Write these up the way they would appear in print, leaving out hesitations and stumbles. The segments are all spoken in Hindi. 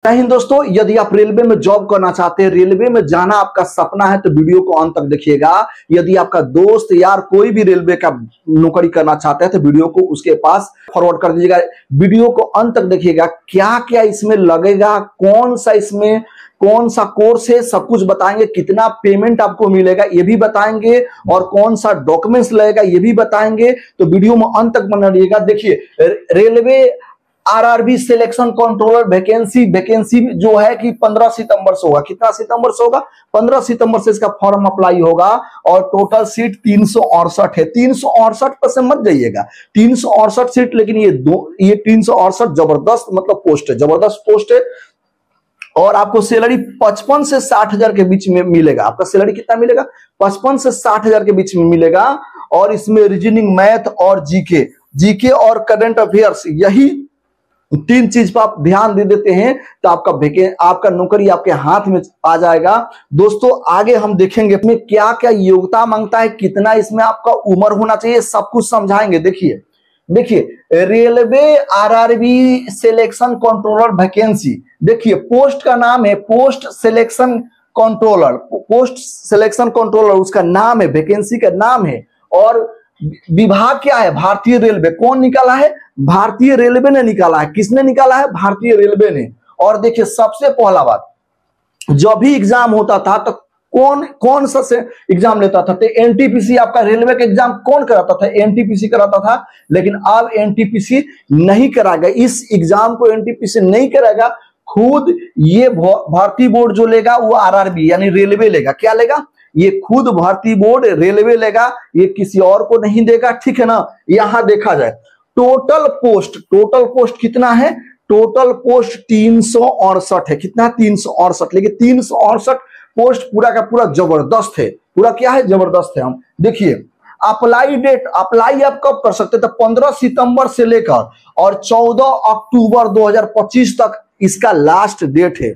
जय हिंद दोस्तों, यदि आप रेलवे में जॉब करना चाहते हैं, रेलवे में जाना आपका सपना है तो वीडियो को अंत तक देखिएगा। यदि आपका दोस्त यार कोई भी रेलवे का नौकरी करना चाहता है तो वीडियो को उसके पास फॉरवर्ड कर दीजिएगा। वीडियो को अंत तक देखिएगा, क्या क्या इसमें लगेगा, कौन सा कोर्स है, सब कुछ बताएंगे। कितना पेमेंट आपको मिलेगा ये भी बताएंगे, और कौन सा डॉक्यूमेंट्स लगेगा ये भी बताएंगे। तो वीडियो में अंत तक बना रहिएगा। देखिए, railway RRB selection controller vacancy जो है कि 15 सितंबर से होगा। कितना सितंबर से होगा? 15 सितंबर से इसका फॉर्म अप्लाई होगा, और टोटल सीट 368 है। 368 पर से मत जाइएगा, 368 सीट, लेकिन ये 368 जबरदस्त मतलब पोस्ट है, जबरदस्त पोस्ट है। और आपको सैलरी 55 से 60 हजार के बीच में मिलेगा। आपका सैलरी कितना मिलेगा? 55 से 60 हजार के बीच में मिलेगा। और इसमें रीजनिंग, मैथ और जीके और करंट अफेयर्स, यही 3 चीज पर आप ध्यान दे देते हैं तो आपका नौकरी आपके हाथ में आ जाएगा। दोस्तों आगे हम देखेंगे इसमें क्या क्या योग्यता मांगता है, कितना इसमें आपका उम्र होना चाहिए, सब कुछ समझाएंगे। देखिए railway RRB selection controller vacancy, देखिए पोस्ट का नाम है पोस्ट सिलेक्शन कंट्रोलर उसका नाम है, वैकेंसी का नाम है। और विभाग क्या है? भारतीय रेलवे। कौन निकाला है? भारतीय रेलवे ने निकाला है। किसने निकाला है? भारतीय रेलवे ने। और देखिए सबसे पहला बात, जब भी एग्जाम होता था तो कौन सा से एग्जाम लेता था? तो एनटीपीसी, आपका रेलवे का एग्जाम कौन कराता था? एनटीपीसी कराता था। लेकिन अब एनटीपीसी नहीं कराएगा, इस एग्जाम को एनटीपीसी नहीं कराएगा। खुद ये भारतीय बोर्ड जो लेगा वो आरआरबी यानी रेलवे लेगा। क्या लेगा? ये खुद भारतीय बोर्ड रेलवे लेगा, ये किसी और को नहीं देगा। ठीक है ना? यहां देखा जाए टोटल पोस्ट कितना है? टोटल पोस्ट 368 है। कितना? 368। लेकिन 368 पोस्ट पूरा का पूरा जबरदस्त है। पूरा क्या है? जबरदस्त है। हम देखिए अप्लाई डेट, अप्लाई आप कब कर सकते हैं? तो 15 सितंबर से लेकर और 14 अक्टूबर 2025 तक इसका लास्ट डेट है।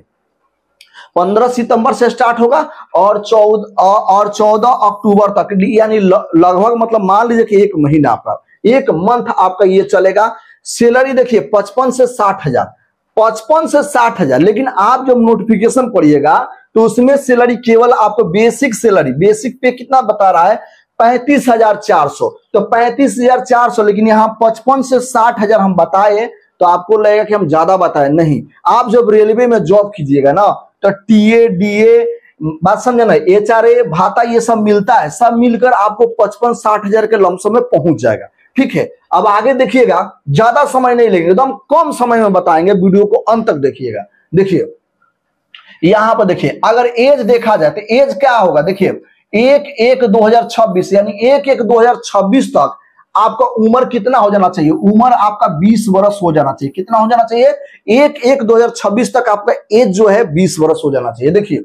15 सितंबर से स्टार्ट होगा और 14 अक्टूबर तक, यानी लगभग मतलब मान लीजिए कि 1 महीना आपका, 1 मंथ आपका ये चलेगा। सैलरी देखिए 55 से 60 हजार, 55 से 60 हजार। लेकिन आप जब नोटिफिकेशन पढ़िएगा तो उसमें सैलरी केवल आपको बेसिक सैलरी, बेसिक पे कितना बता रहा है? 35,400। तो 35,400, लेकिन यहाँ 55 से 60 हजार हम बताए तो आपको लगेगा कि हम ज्यादा बताए। नहीं, आप जब रेलवे में जॉब कीजिएगा ना तो टीए, डीए, बात समझे ना, एचआरए, भाता, ये सब मिलता है, सब मिलकर आपको 55-60 हजार के लमसम में पहुंच जाएगा। ठीक है, अब आगे देखिएगा, ज्यादा समय नहीं लेंगे, एकदम कम समय में बताएंगे। वीडियो को अंत तक देखिएगा। देखिए यहां पर देखिए, अगर एज देखा जाए तो एज क्या होगा? देखिए 1/1/2026 यानी 1/1/2026 तक आपका उम्र कितना हो जाना चाहिए? उम्र आपका 20 वर्ष हो जाना चाहिए। कितना हो जाना चाहिए? 1/1/2026 तक आपका एज जो है 20 वर्ष हो जाना चाहिए। देखिए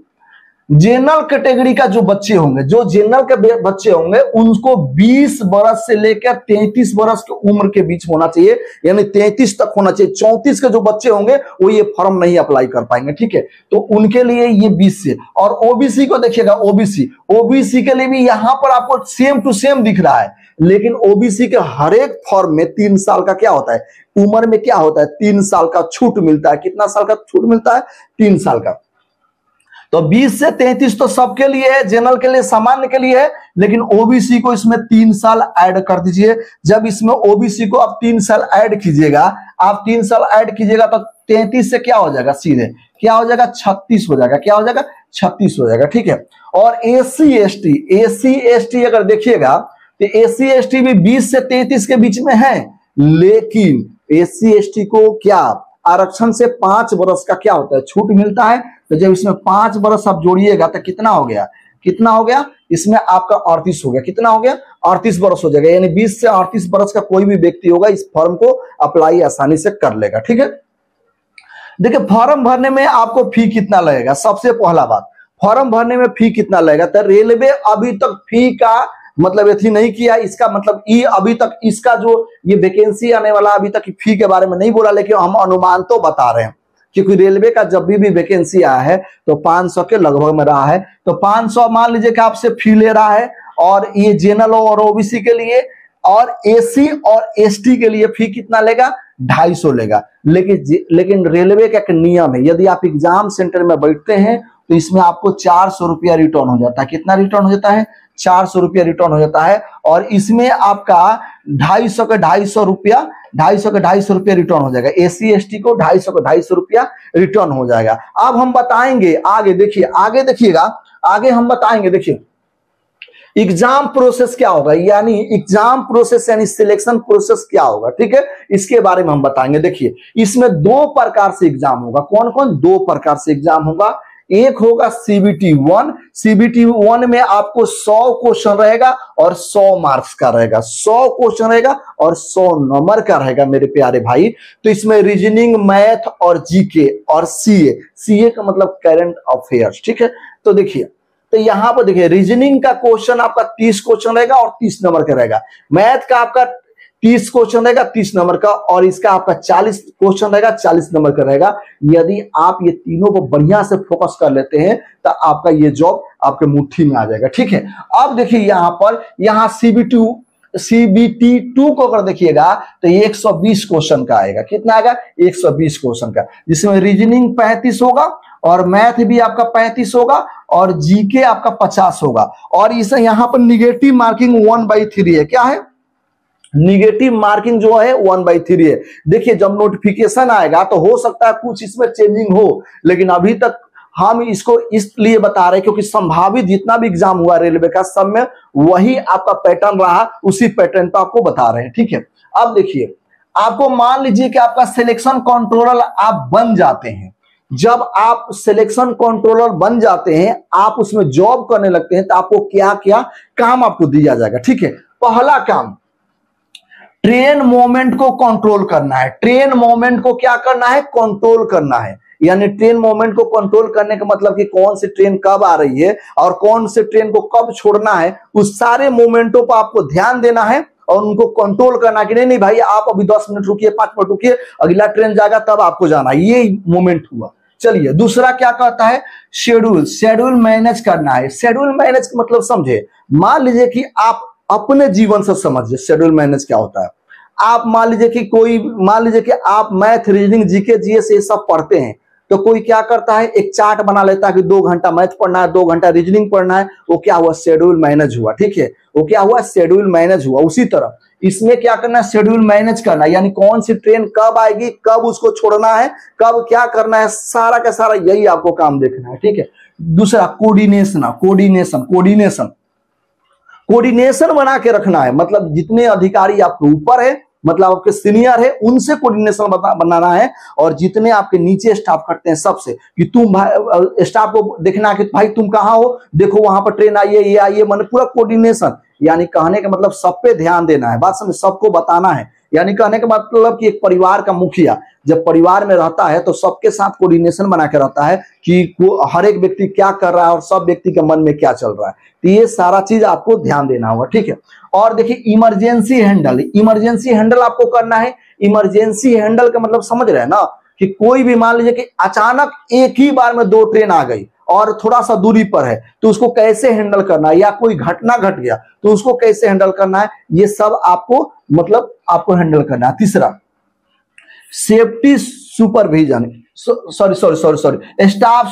जनरल कैटेगरी का जो बच्चे होंगे, जो जनरल के बच्चे होंगे, उनको 20 वर्ष से लेकर 33 वर्ष की उम्र के बीच होना चाहिए, यानी 33 तक होना चाहिए। 34 के जो बच्चे होंगे वो ये फॉर्म नहीं अप्लाई कर पाएंगे। ठीक है, तो उनके लिए ये 20 से। और ओबीसी को देखिएगा, ओबीसी के लिए भी यहां पर आपको सेम टू सेम दिख रहा है। लेकिन ओबीसी के हर एक फॉर्म में 3 साल का क्या होता है? उम्र में क्या होता है? 3 साल का छूट मिलता है। कितना साल का छूट मिलता है? 3 साल का। तो 20 से 33 तो सबके लिए है, जनरल के लिए, सामान्य के लिए है। लेकिन ओबीसी को इसमें 3 साल ऐड कर दीजिए। जब इसमें ओबीसी को आप 3 साल ऐड कीजिएगा, आप 3 साल ऐड कीजिएगा तो 33 से क्या हो जाएगा? सीधे क्या हो जाएगा? 36 हो जाएगा। क्या हो जाएगा? 36 हो जाएगा। ठीक है, और एससी एसटी अगर देखिएगा तो एससी एसटी भी 20 से 33 के बीच में है। लेकिन एससी एसटी को क्या आरक्षण से 5 वर्ष का क्या होता है? छूट मिलता है। तो जब इसमें 5 वर्ष आप जोड़िएगा तो कितना हो गया? कितना हो गया? इसमें आपका 38 हो गया। कितना हो गया? 38 वर्ष हो जाएगा। यानी 20 से 38 वर्ष का कोई भी व्यक्ति होगा इस फॉर्म को अप्लाई आसानी से कर लेगा। ठीक है, देखिए फॉर्म भरने में आपको फी कितना लगेगा? सबसे पहला बात, फॉर्म भरने में फी कितना लगेगा? तो रेलवे अभी तक फी का मतलब यथी नहीं किया। इसका मतलब ये अभी तक इसका जो ये वैकेंसी आने वाला, अभी तक फी के बारे में नहीं बोला, लेकिन हम अनुमान तो बता रहे हैं। क्योंकि रेलवे का जब भी वैकेंसी आया है तो 500 के लगभग में रहा है। तो 500 मान लीजिए कि आपसे फी ले रहा है। और ये जनरल और ओबीसी के लिए और एससी और एसटी के लिए फी कितना लेगा? 250 लेगा। लेकिन रेलवे का एक नियम है, यदि आप एग्जाम सेंटर में बैठते हैं तो इसमें आपको 400 रुपया रिटर्न हो जाता है। कितना रिटर्न हो जाता है? 400 रुपया रिटर्न हो जाता है। और इसमें आपका 250 का 250 रुपया 250 रुपया रिटर्न हो जाएगा। एसी एसटी को 250 का 250 रुपया रिटर्न हो जाएगा। अब हम बताएंगे आगे, आगे देखिएगा, आगे हम बताएंगे। देखिए एग्जाम प्रोसेस क्या होगा, यानी एग्जाम प्रोसेस यानी सिलेक्शन प्रोसेस क्या होगा, ठीक है, इसके बारे में हम बताएंगे। देखिए इसमें 2 प्रकार से एग्जाम होगा। कौन कौन? 2 प्रकार से एग्जाम होगा। एक होगा CBT 1। CBT 1 में आपको 100 क्वेश्चन रहेगा और 100 मार्क्स का रहेगा। 100 क्वेश्चन रहेगा और 100 नंबर का रहेगा मेरे प्यारे भाई। तो इसमें रीजनिंग, मैथ और जीके और सीए का मतलब करंट अफेयर्स, ठीक है। तो देखिए, तो यहां पर देखिए रीजनिंग का क्वेश्चन आपका 30 क्वेश्चन रहेगा और 30 नंबर का रहेगा। मैथ का आपका 30 क्वेश्चन रहेगा 30 नंबर का, और इसका आपका 40 क्वेश्चन रहेगा 40 नंबर का रहेगा। यदि आप ये तीनों को बढ़िया से फोकस कर लेते हैं तो आपका ये जॉब आपके मुट्ठी में आ जाएगा, ठीक है। अब देखिए यहां पर, यहां CBT 2 को अगर देखिएगा तो ये 120 क्वेश्चन का आएगा। कितना आएगा? 120 क्वेश्चन का, जिसमें रीजनिंग 35 होगा और मैथ भी आपका 35 होगा और जीके आपका 50 होगा। और इसे यहां पर निगेटिव मार्किंग 1/3 है। क्या है? निगेटिव मार्किंग जो है 1/3 है। देखिए जब नोटिफिकेशन आएगा तो हो सकता है कुछ इसमें चेंजिंग हो, लेकिन अभी तक हम इसको इसलिए बता रहे हैं क्योंकि संभावित जितना भी एग्जाम हुआ रेलवे का, सब में वही आपका पैटर्न रहा, उसी पैटर्न पर आपको बता रहे हैं, ठीक है। अब देखिए, आपको मान लीजिए कि आपका सिलेक्शन कंट्रोलर आप बन जाते हैं। जब आप सिलेक्शन कंट्रोलर बन जाते हैं, आप उसमें जॉब करने लगते हैं, तो आपको क्या क्या काम आपको दिया जाएगा, ठीक है। पहला काम, ट्रेन मूवमेंट को कंट्रोल करना है। ट्रेन मूवमेंट को क्या करना है? कंट्रोल करना है। यानी ट्रेन मूवमेंट को कंट्रोल करने का मतलब कि कौन सी ट्रेन कब आ रही है और कौन से ट्रेन को कब छोड़ना है, उस सारे मूवमेंटों पर आपको ध्यान देना है और उनको कंट्रोल करना कि नहीं भाई आप अभी 10 मिनट रुकिए, 5 मिनट रुकिए, अगला ट्रेन जाएगा तब आपको जाना है। ये मूवमेंट हुआ। चलिए दूसरा क्या कहता है? शेड्यूल मैनेज करना है। शेड्यूल मैनेज का मतलब समझे, मान लीजिए कि आप अपने जीवन से समझिए शेड्यूल मैनेज क्या होता है। आप मान लीजिए कि आप मैथ, रीजनिंग, जीके, जीएस ये सब पढ़ते हैं, तो कोई क्या करता है, एक चार्ट बना लेता है कि 2 घंटा मैथ पढ़ना है, 2 घंटा रीजनिंग पढ़ना है। वो क्या हुआ? शेड्यूल मैनेज हुआ, ठीक है। वो क्या हुआ? शेड्यूल मैनेज हुआ। उसी तरह इसमें क्या करना है? शेड्यूल मैनेज करना, यानी कौन सी ट्रेन कब आएगी, कब उसको छोड़ना है, कब क्या करना है, सारा का सारा यही आपको काम देखना है, ठीक है। दूसरा कोऑर्डिनेशन बना के रखना है। मतलब जितने अधिकारी आपके ऊपर है, मतलब आपके सीनियर है, उनसे कोऑर्डिनेशन बनाना है, और जितने आपके नीचे स्टाफ करते हैं सबसे, कि तुम स्टाफ को देखना कि भाई तुम कहाँ हो, देखो वहां पर ट्रेन आई है, ये आई है, मतलब पूरा कोऑर्डिनेशन। यानी कहने का मतलब सब पे ध्यान देना है, बात समझ, सबको बताना है। यानी कहने का मतलब कि एक परिवार का मुखिया जब परिवार में रहता है तो सबके साथ कोऑर्डिनेशन बना के रहता है कि हर एक व्यक्ति क्या कर रहा है और सब व्यक्ति के मन में क्या चल रहा है। तो ये सारा चीज आपको ध्यान देना होगा, ठीक है। और देखिए इमरजेंसी हैंडल आपको करना है। इमरजेंसी हैंडल का मतलब समझ रहे हैं ना, कि कोई भी मान लीजिए कि अचानक एक ही बार में 2 ट्रेन आ गई और थोड़ा सा दूरी पर है, तो उसको कैसे हैंडल करना है, या कोई घटना घट गया तो उसको कैसे हैंडल करना है, ये सब आपको हैंडल करना है। तीसरा, सेफ्टी सुपरविजन, स्टाफ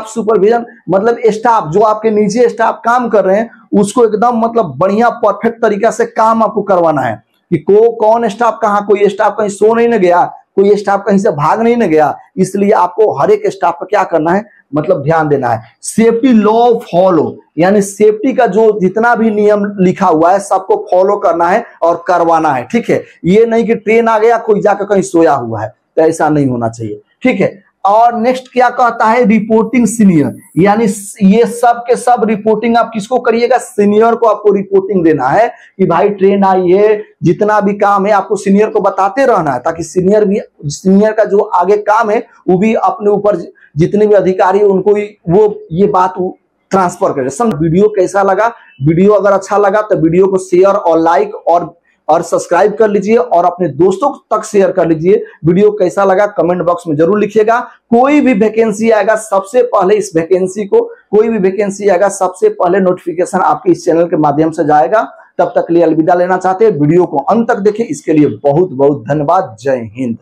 सुपरविजन मतलब स्टाफ जो आपके नीचे स्टाफ काम कर रहे हैं उसको एकदम मतलब बढ़िया परफेक्ट तरीका से काम आपको करवाना है, कि कौन स्टाफ कहाँ, कोई स्टाफ कहीं सो नहीं न गया, कोई स्टाफ कहीं से भाग नहीं न गया। इसलिए आपको हर एक स्टाफ पर क्या करना है, मतलब ध्यान देना है। सेफ्टी लॉ फॉलो, यानी सेफ्टी का जो जितना भी नियम लिखा हुआ है सबको फॉलो करना है और करवाना है, ठीक है। ये नहीं कि ट्रेन आ गया कोई जाकर कहीं सोया हुआ है, तो ऐसा नहीं होना चाहिए, ठीक है। और नेक्स्ट क्या कहता है? रिपोर्टिंग सीनियर, यानी ये सब के सब रिपोर्टिंग आप किसको करिएगा? सीनियर को आपको रिपोर्टिंग देना है कि भाई ट्रेन आई है, जितना भी काम है आपको सीनियर को बताते रहना है, ताकि सीनियर का जो आगे काम है वो भी अपने ऊपर जितने भी अधिकारी है उनको वो ये बात ट्रांसफर करे। वीडियो कैसा लगा? वीडियो अगर अच्छा लगा तो वीडियो को शेयर और लाइक और सब्सक्राइब कर लीजिए और अपने दोस्तों तक शेयर कर लीजिए। वीडियो कैसा लगा कमेंट बॉक्स में जरूर लिखिएगा। कोई भी वैकेंसी आएगा सबसे पहले सबसे पहले नोटिफिकेशन आपके इस चैनल के माध्यम से जाएगा। तब तक के लिए अलविदा लेना चाहते हैं। वीडियो को अंत तक देखें, इसके लिए बहुत बहुत धन्यवाद। जय हिंद।